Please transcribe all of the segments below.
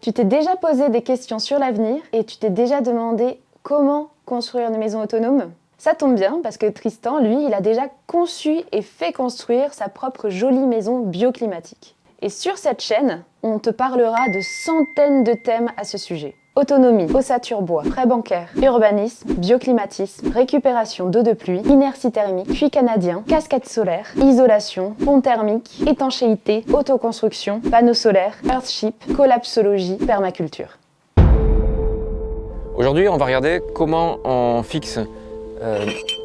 Tu t'es déjà posé des questions sur l'avenir et tu t'es déjà demandé comment construire une maison autonome? Ça tombe bien parce que Tristan, lui, il a déjà conçu et fait construire sa propre jolie maison bioclimatique. Et sur cette chaîne, on te parlera de centaines de thèmes à ce sujet. Autonomie, ossature bois, prêt bancaire, urbanisme, bioclimatisme, récupération d'eau de pluie, inertie thermique, puits canadien, cascade solaire, isolation, pont thermique, étanchéité, autoconstruction, panneaux solaires, earthship, collapsologie, permaculture. Aujourd'hui, on va regarder comment on fixe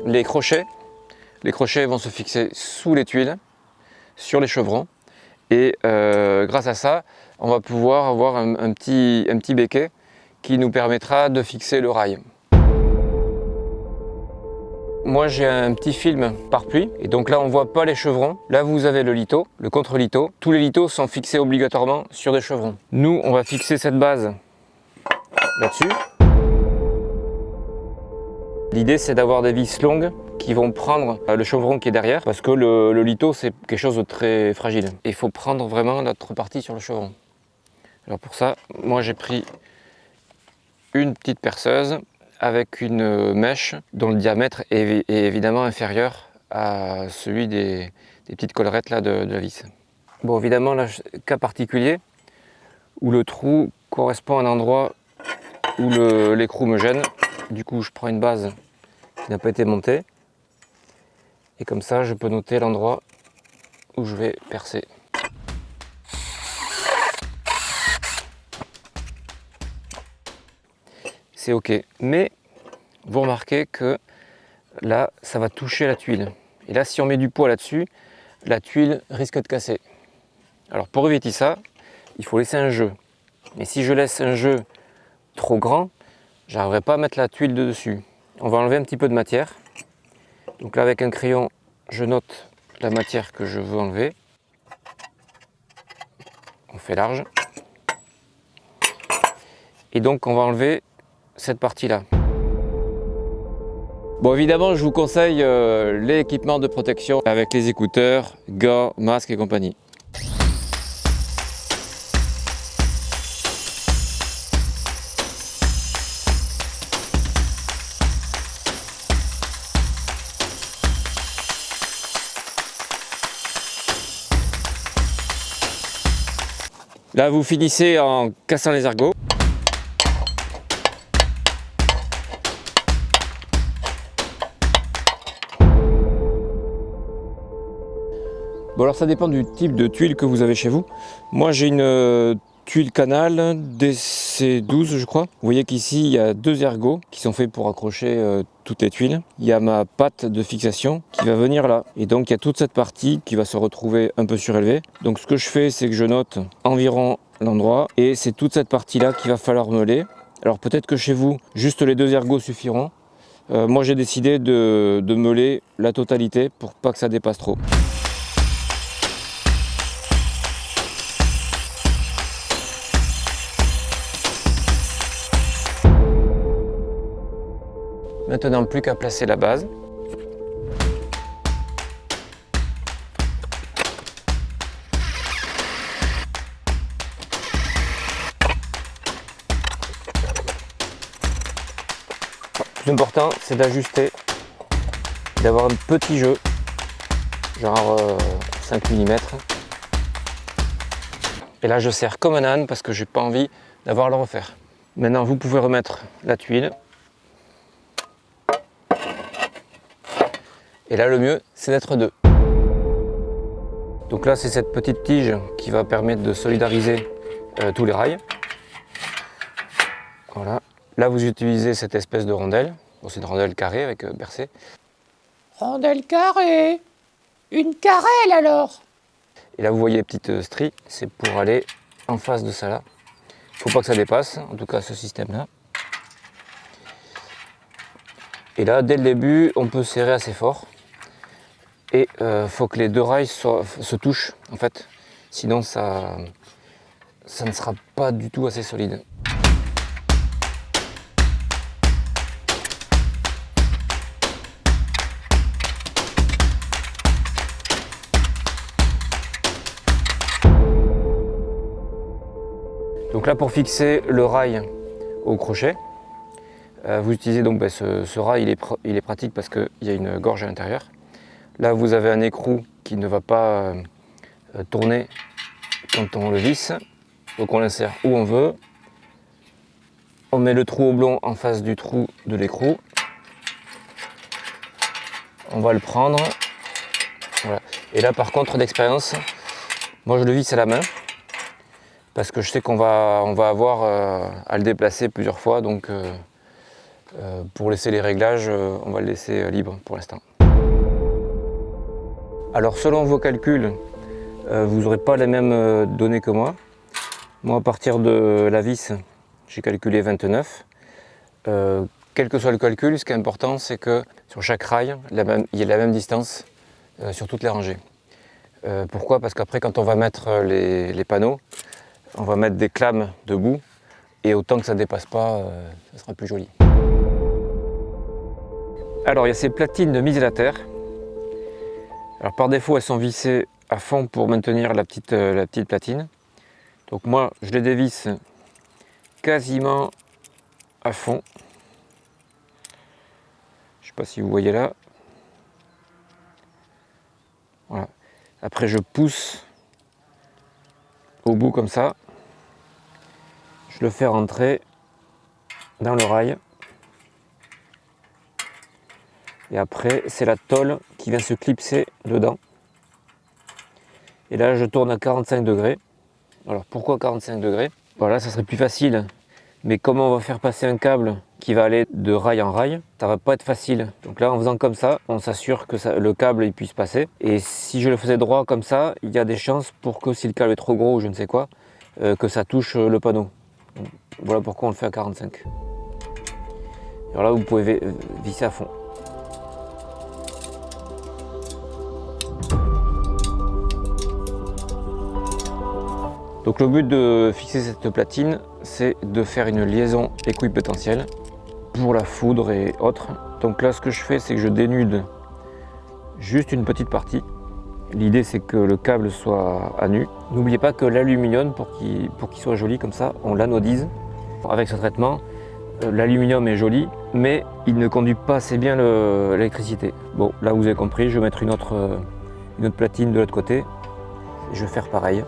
les crochets. Les crochets vont se fixer sous les tuiles, sur les chevrons. Et grâce à ça, on va pouvoir avoir un petit béquet qui nous permettra de fixer le rail. Moi j'ai un petit film pare-pluie et donc là on ne voit pas les chevrons. Là vous avez le lito, le contre-lito. Tous les litos sont fixés obligatoirement sur des chevrons. Nous on va fixer cette base là-dessus. L'idée c'est d'avoir des vis longues qui vont prendre le chevron qui est derrière parce que le lito c'est quelque chose de très fragile. Et il faut prendre vraiment notre partie sur le chevron. Alors pour ça, moi j'ai pris une petite perceuse avec une mèche dont le diamètre est évidemment inférieur à celui des petites collerettes là de la vis. Bon évidemment là, cas particulier où le trou correspond à un endroit où l'écrou me gêne. Du coup je prends une base qui n'a pas été montée et comme ça je peux noter l'endroit où je vais percer. C'est ok, mais vous remarquez que là ça va toucher la tuile et là si on met du poids là-dessus, la tuile risque de casser. Alors pour éviter ça, il faut laisser un jeu, mais si je laisse un jeu trop grand, j'arriverai pas à mettre la tuile de dessus. On va enlever un petit peu de matière, donc là avec un crayon je note la matière que je veux enlever, on fait large et donc on va enlever cette partie-là. Bon, évidemment, je vous conseille l'équipement de protection avec les écouteurs, gants, masques et compagnie. Là, vous finissez en cassant les ergots. Bon alors ça dépend du type de tuile que vous avez chez vous. Moi j'ai une tuile canal DC12 je crois. Vous voyez qu'ici il y a deux ergots qui sont faits pour accrocher toutes les tuiles. Il y a ma patte de fixation qui va venir là. Et donc il y a toute cette partie qui va se retrouver un peu surélevée. Donc ce que je fais c'est que je note environ l'endroit et c'est toute cette partie là qu'il va falloir meuler. Alors peut-être que chez vous juste les deux ergots suffiront. Moi j'ai décidé de meuler la totalité pour pas que ça dépasse trop. Maintenant, plus qu'à placer la base. Le plus important, c'est d'ajuster, d'avoir un petit jeu, genre 5 mm. Et là, je serre comme un âne parce que j'ai pas envie d'avoir à le refaire. Maintenant, vous pouvez remettre la tuile. Et là, le mieux, c'est d'être deux. Donc là, c'est cette petite tige qui va permettre de solidariser tous les rails. Voilà. Là, vous utilisez cette espèce de rondelle. Bon, c'est une rondelle carrée avec bercé. Rondelle carrée. Une carrelle alors. Et là, vous voyez les petites stries. C'est pour aller en face de ça là. Il ne faut pas que ça dépasse, en tout cas ce système-là. Et là, dès le début, on peut serrer assez fort. Et faut que les deux rails se touchent en fait, sinon ça ne sera pas du tout assez solide. Donc Donc là, pour fixer le rail au crochet, vous utilisez donc ce rail, il est pratique parce qu'il y a une gorge à l'intérieur. Là, vous avez un écrou qui ne va pas tourner quand on le visse. Donc on l'insère où on veut. On met le trou oblong en face du trou de l'écrou. On va le prendre. Voilà. Et là, par contre, d'expérience, moi je le visse à la main parce que je sais qu'on va avoir à le déplacer plusieurs fois. Donc pour laisser les réglages, on va le laisser libre pour l'instant. Alors selon vos calculs, vous n'aurez pas les mêmes données que moi. Moi, à partir de la vis, j'ai calculé 29. Quel que soit le calcul, ce qui est important, c'est que sur chaque rail, il y ait la même distance sur toutes les rangées. Pourquoi? Parce qu'après, quand on va mettre les panneaux, on va mettre des clames debout, et autant que ça ne dépasse pas, ça sera plus joli. Alors, il y a ces platines de mise à la terre. Alors, par défaut, elles sont vissées à fond pour maintenir la petite platine. Donc moi, je les dévisse quasiment à fond. Je ne sais pas si vous voyez là. Voilà. Après, je pousse au bout comme ça. Je le fais rentrer dans le rail. Et après, c'est la tôle qui vient se clipser dedans. Et là, je tourne à 45 degrés. Alors pourquoi 45 degrés? Voilà, ça serait plus facile. Mais comment on va faire passer un câble qui va aller de rail en rail, ça va pas être facile. Donc là, en faisant comme ça, on s'assure que le câble il puisse passer. Et si je le faisais droit comme ça, il y a des chances pour que si le câble est trop gros ou je ne sais quoi, que ça touche le panneau. Donc, voilà pourquoi on le fait à 45. Alors là, vous pouvez visser à fond. Donc le but de fixer cette platine, c'est de faire une liaison équipotentielle pour la foudre et autres. Donc là, ce que je fais, c'est que je dénude juste une petite partie. L'idée, c'est que le câble soit à nu. N'oubliez pas que l'aluminium, pour qu'il soit joli comme ça, on l'anodise. Avec ce traitement, l'aluminium est joli, mais il ne conduit pas assez bien l'électricité. Bon, là, vous avez compris, je vais mettre une autre platine de l'autre côté. Et je vais faire pareil.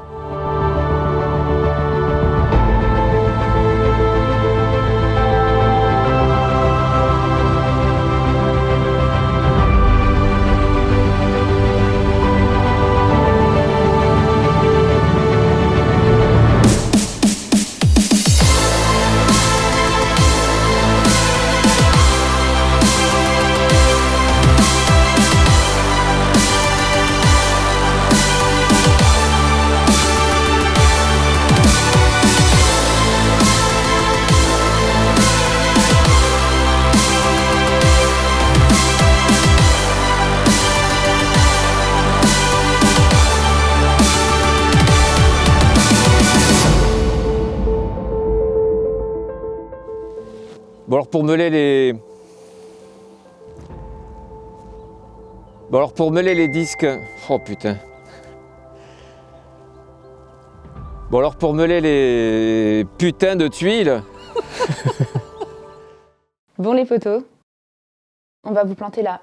Bon alors pour mêler les disques. Oh putain. Bon alors pour mêler les putains de tuiles. Bon les potos, on va vous planter là.